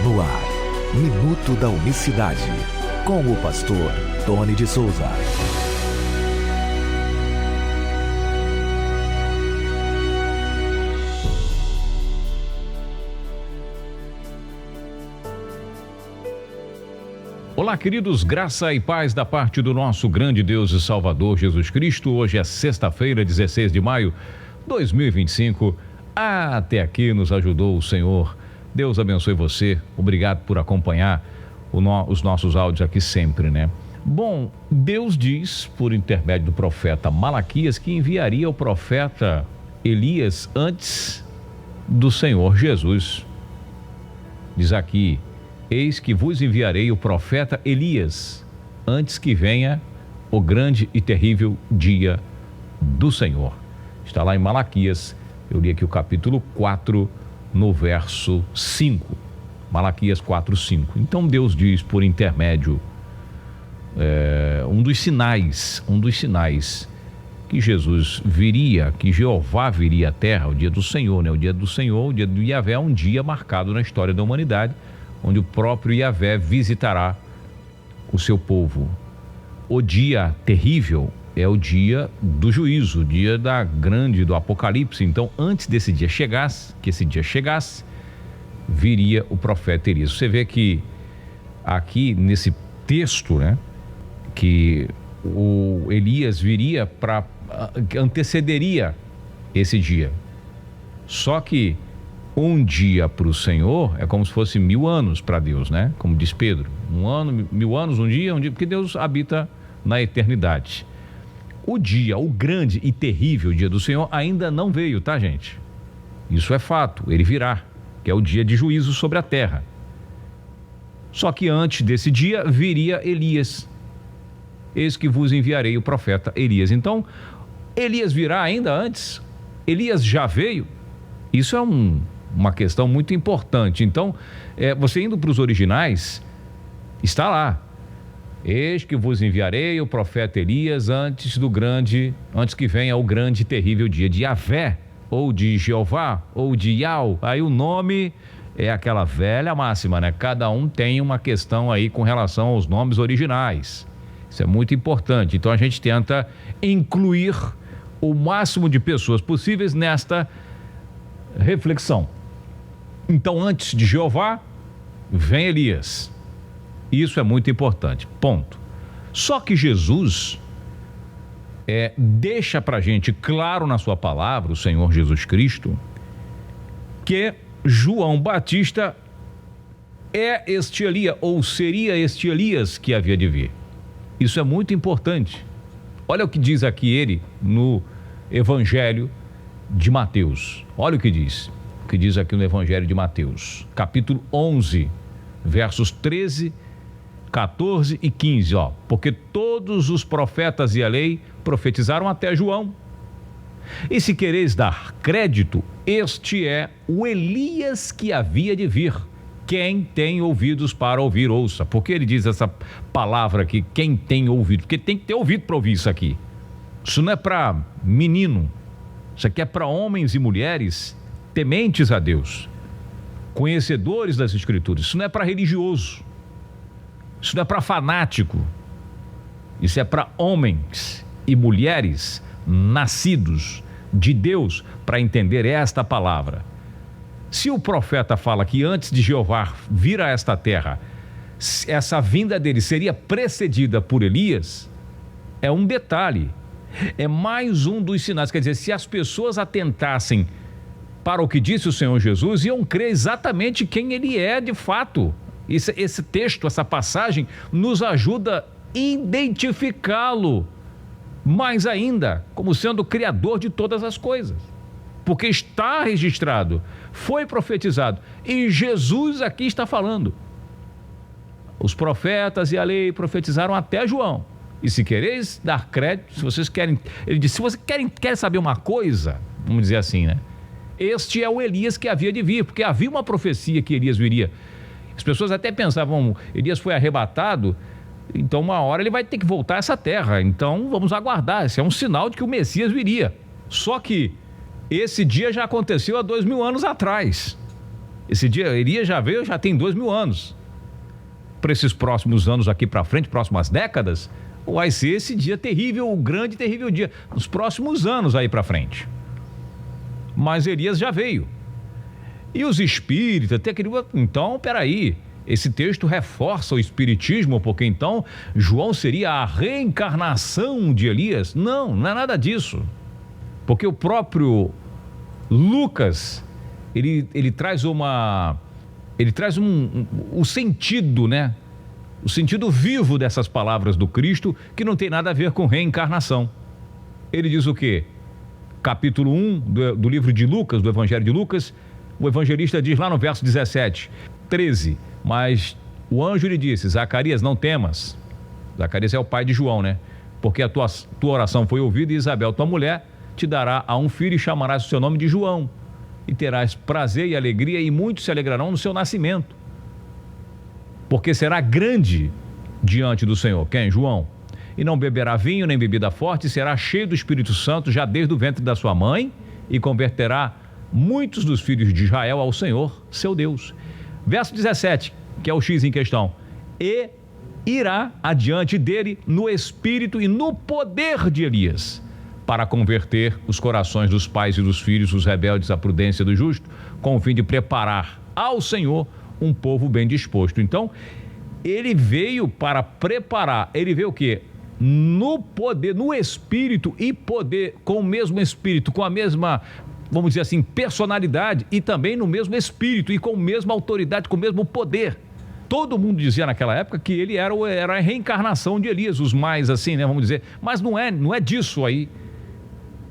No ar, Minuto da Unicidade, com o pastor Tony de Souza. Olá, queridos, graça e paz da parte do nosso grande Deus e Salvador Jesus Cristo. Hoje é sexta-feira, 16 de maio de 2025. Até aqui nos ajudou o Senhor. Deus abençoe você. Obrigado por acompanhar os nossos áudios aqui sempre, né? Bom, Deus diz, por intermédio do profeta Malaquias, que enviaria o profeta Elias antes do Senhor Jesus. Diz aqui: eis que vos enviarei o profeta Elias, antes que venha o grande e terrível dia do Senhor. Está lá em Malaquias, eu li aqui o capítulo 4, no verso 5. Malaquias 4, 5. Então Deus diz por intermédio, um dos sinais que Jesus viria, que Jeová viria à terra, o dia do Senhor, né? O dia do Senhor, o dia do Yahvé, é um dia marcado na história da humanidade, onde o próprio Yahvé visitará o seu povo. O dia terrível é o dia do juízo, o dia do Apocalipse. Então, antes desse dia chegasse, viria o profeta Elias. Você vê que aqui nesse texto, né, que o Elias viria antecederia esse dia. Só que um dia para o Senhor é como se fosse 1000 anos para Deus, né? Como diz Pedro, 1 ano, 1000 anos, um dia, porque Deus habita na eternidade. O grande e terrível dia do Senhor ainda não veio, tá, gente? Isso é fato, ele virá, que é o dia de juízo sobre a terra. Só que antes desse dia viria Elias. Eis que vos enviarei o profeta Elias. Então, Elias virá ainda antes? Elias já veio? Isso é uma questão muito importante. Então, você indo para os originais, está lá: eis que vos enviarei o profeta Elias antes que venha o grande e terrível dia de Yahvé, ou de Jeová, ou de Yahweh. Aí o nome é aquela velha máxima, né? Cada um tem uma questão aí com relação aos nomes originais. Isso é muito importante. Então a gente tenta incluir o máximo de pessoas possíveis nesta reflexão. Então, antes de Jeová, vem Elias. Isso é muito importante, ponto. Só que Jesus deixa pra gente claro na sua palavra, o Senhor Jesus Cristo, que João Batista é este Elias, ou seria este Elias que havia de vir. Isso é muito importante. Olha o que diz aqui ele no Evangelho de Mateus. Olha o que diz aqui no Evangelho de Mateus, capítulo 11, versos 13, 14 e 15, ó. Porque todos os profetas e a lei profetizaram até João. E se quereis dar crédito, este é o Elias que havia de vir. Quem tem ouvidos para ouvir, ouça. Por que ele diz essa palavra aqui, quem tem ouvido? Porque tem que ter ouvido para ouvir isso aqui. Isso não é para menino. Isso aqui é para homens e mulheres tementes a Deus, conhecedores das Escrituras. Isso não é para religioso. Isso não é para fanático. Isso é para homens e mulheres nascidos de Deus para entender esta palavra. Se o profeta fala que antes de Jeová vir a esta terra, essa vinda dele seria precedida por Elias, é um detalhe, é mais um dos sinais. Quer dizer, se as pessoas atentassem para o que disse o Senhor Jesus, iam crer exatamente quem ele é de fato. Esse texto, essa passagem, nos ajuda a identificá-lo mais ainda como sendo o Criador de todas as coisas. Porque está registrado, foi profetizado, e Jesus aqui está falando. Os profetas e a lei profetizaram até João. E se quereis dar crédito, se vocês querem, ele disse, se você quer saber uma coisa, vamos dizer assim, né? Este é o Elias que havia de vir, porque havia uma profecia que Elias viria. As pessoas até pensavam, Elias foi arrebatado, então uma hora ele vai ter que voltar a essa terra, então vamos aguardar, esse é um sinal de que o Messias viria. Só que esse dia já aconteceu há 2000 anos atrás. Esse dia, Elias já veio, já tem 2000 anos. Para esses próximos anos aqui para frente, próximas décadas, vai ser esse dia terrível, o grande e terrível dia, nos próximos anos aí para frente. Mas Elias já veio. E os espíritas, até queriam, então, peraí, esse texto reforça o espiritismo, porque então João seria a reencarnação de Elias? Não, não é nada disso. Porque o próprio Lucas, ele traz o sentido, né? O sentido vivo dessas palavras do Cristo, que não tem nada a ver com reencarnação. Ele diz o quê? Capítulo 1 do livro de Lucas, do Evangelho de Lucas, o evangelista diz lá no verso 17, 13, mas o anjo lhe disse: Zacarias, não temas. Zacarias é o pai de João, né? Porque a tua oração foi ouvida, e Isabel, tua mulher, te dará a um filho e chamarás o seu nome de João. E terás prazer e alegria, e muitos se alegrarão no seu nascimento. Porque será grande diante do Senhor. Quem? João. E não beberá vinho nem bebida forte, será cheio do Espírito Santo já desde o ventre da sua mãe, e converterá muitos dos filhos de Israel ao Senhor, seu Deus. Verso 17, que é o X em questão. E irá adiante dele no espírito e no poder de Elias, para converter os corações dos pais e dos filhos, os rebeldes à prudência do justo, com o fim de preparar ao Senhor um povo bem disposto. Então, ele veio para preparar, ele veio o quê? No poder, no espírito e poder, com o mesmo espírito, com a mesma, vamos dizer assim, personalidade, e também no mesmo espírito e com a mesma autoridade, com o mesmo poder. Todo mundo dizia naquela época que ele era a reencarnação de Elias, os mais assim, né, vamos dizer, mas não é disso aí.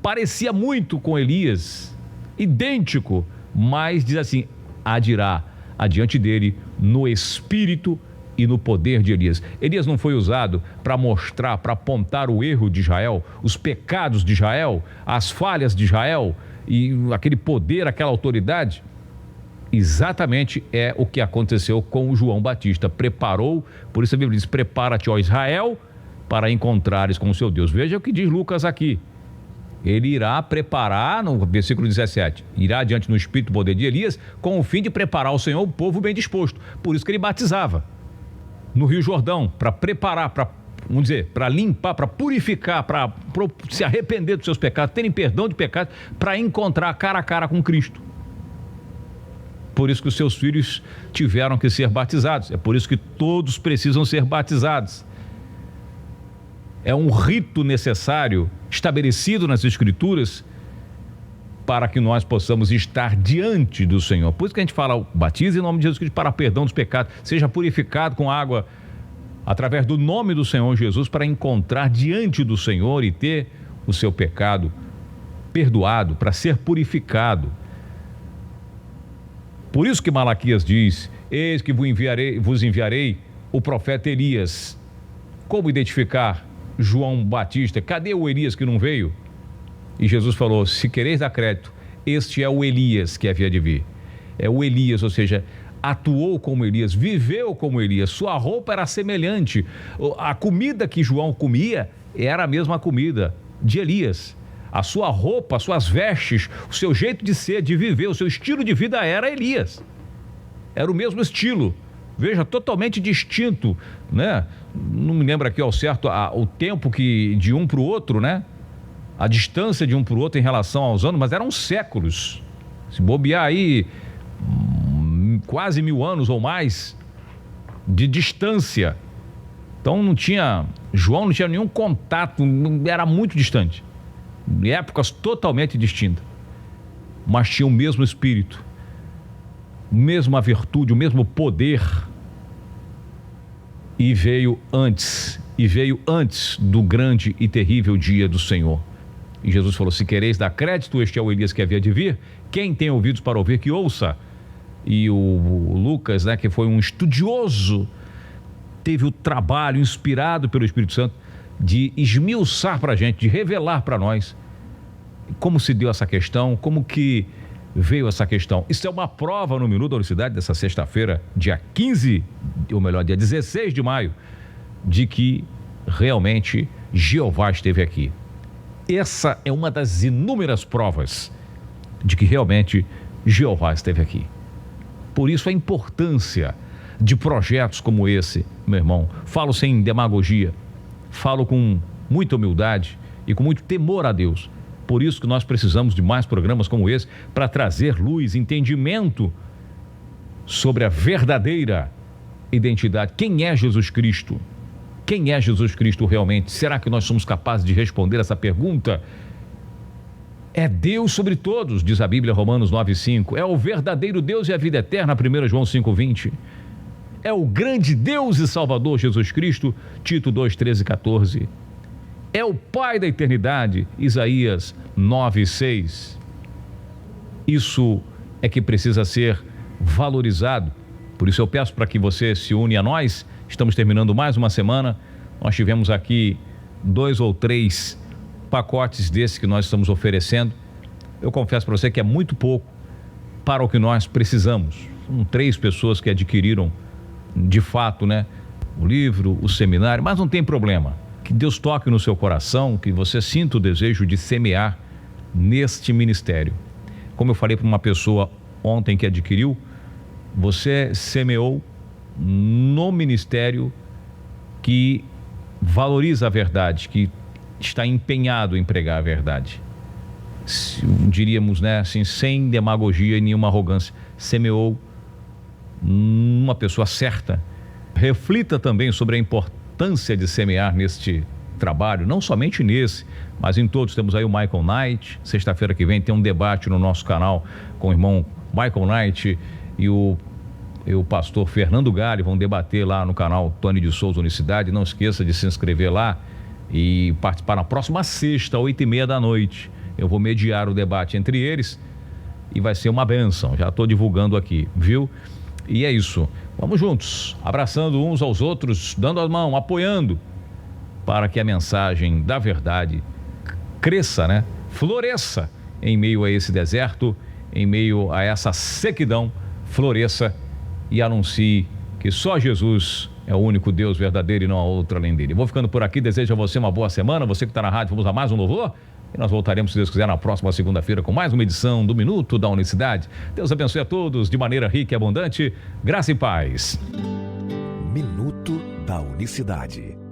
Parecia muito com Elias, idêntico, mas diz assim: adirá adiante dele no espírito e no poder de Elias. Elias não foi usado para mostrar, para apontar o erro de Israel, os pecados de Israel, as falhas de Israel e aquele poder, aquela autoridade? Exatamente é o que aconteceu com o João Batista. Preparou, por isso a Bíblia diz: prepara-te, ó Israel, para encontrares com o seu Deus. Veja o que diz Lucas aqui. Ele irá preparar, no versículo 17, irá adiante no espírito e poder de Elias, com o fim de preparar ao Senhor o povo bem disposto. Por isso que ele batizava no Rio Jordão, para preparar, para, vamos dizer, para limpar, para purificar, para se arrepender dos seus pecados, terem perdão de pecados, para encontrar cara a cara com Cristo. Por isso que os seus filhos tiveram que ser batizados. É por isso que todos precisam ser batizados. É um rito necessário, estabelecido nas Escrituras, para que nós possamos estar diante do Senhor. Por isso que a gente fala: batize em nome de Jesus Cristo para perdão dos pecados, seja purificado com água através do nome do Senhor Jesus, para encontrar diante do Senhor e ter o seu pecado perdoado, para ser purificado. Por isso que Malaquias diz: eis que vos enviarei o profeta Elias. Como identificar João Batista? Cadê o Elias que não veio? E Jesus falou: se quereis dar crédito, este é o Elias que havia de vir. É o Elias, ou seja, atuou como Elias, viveu como Elias, sua roupa era semelhante. A comida que João comia era a mesma comida de Elias. A sua roupa, as suas vestes, o seu jeito de ser, de viver, o seu estilo de vida era Elias. Era o mesmo estilo. Veja, totalmente distinto, né? Não me lembro aqui ao certo o tempo que de um para o outro, né? A distância de um para o outro em relação aos anos, mas eram séculos. Se bobear aí, quase 1000 anos ou mais de distância. Então João não tinha nenhum contato, era muito distante. Épocas totalmente distintas. Mas tinha o mesmo espírito, a mesma virtude, o mesmo poder. E veio antes do grande e terrível dia do Senhor. E Jesus falou: se quereis dar crédito, este é o Elias que havia de vir. Quem tem ouvidos para ouvir, que ouça. E o Lucas, né, que foi um estudioso, teve o trabalho inspirado pelo Espírito Santo de esmiuçar para a gente, de revelar para nós como se deu essa questão, como que veio essa questão. Isso é uma prova no Minuto da Unicidade dessa sexta-feira, dia 16 de maio, de que realmente Jeová esteve aqui. Essa é uma das inúmeras provas de que realmente Jeová esteve aqui. Por isso a importância de projetos como esse, meu irmão. Falo sem demagogia, falo com muita humildade e com muito temor a Deus. Por isso que nós precisamos de mais programas como esse para trazer luz, entendimento sobre a verdadeira identidade. Quem é Jesus Cristo? Quem é Jesus Cristo realmente? Será que nós somos capazes de responder essa pergunta? É Deus sobre todos, diz a Bíblia, Romanos 9,5. É o verdadeiro Deus e a vida eterna, 1 João 5,20. É o grande Deus e Salvador Jesus Cristo, Tito 2,13 e 14. É o Pai da eternidade, Isaías 9,6. Isso é que precisa ser valorizado. Por isso eu peço para que você se une a nós. Estamos terminando mais uma semana. Nós tivemos aqui 2 ou 3 pacotes desses que nós estamos oferecendo. Eu confesso para você que é muito pouco para o que nós precisamos. São 3 pessoas que adquiriram de fato, né, o livro, o seminário, mas não tem problema. Que Deus toque no seu coração, que você sinta o desejo de semear neste ministério. Como eu falei para uma pessoa ontem que adquiriu, você semeou no ministério que valoriza a verdade, que está empenhado em pregar a verdade. Diríamos, né, assim, sem demagogia e nenhuma arrogância, semeou uma pessoa certa. Reflita também sobre a importância de semear neste trabalho, não somente nesse, mas em todos. Temos aí o Michael Knight, sexta-feira que vem tem um debate no nosso canal com o irmão Michael Knight e o pastor Fernando Galli, vão debater lá no canal Tony de Souza Unicidade. Não esqueça de se inscrever lá e participar na próxima sexta, 20h30 da noite. Eu vou mediar o debate entre eles e vai ser uma bênção, já estou divulgando aqui, viu? E é isso, vamos juntos, abraçando uns aos outros, dando a mão, apoiando, para que a mensagem da verdade cresça, né? Floresça em meio a esse deserto, em meio a essa sequidão, floresça e anuncie que só Jesus é o único Deus verdadeiro e não há outro além dele. Vou ficando por aqui, desejo a você uma boa semana. Você que está na rádio, vamos a mais um louvor e nós voltaremos, se Deus quiser, na próxima segunda-feira com mais uma edição do Minuto da Unicidade. Deus abençoe a todos de maneira rica e abundante. Graça e paz. Minuto da Unicidade.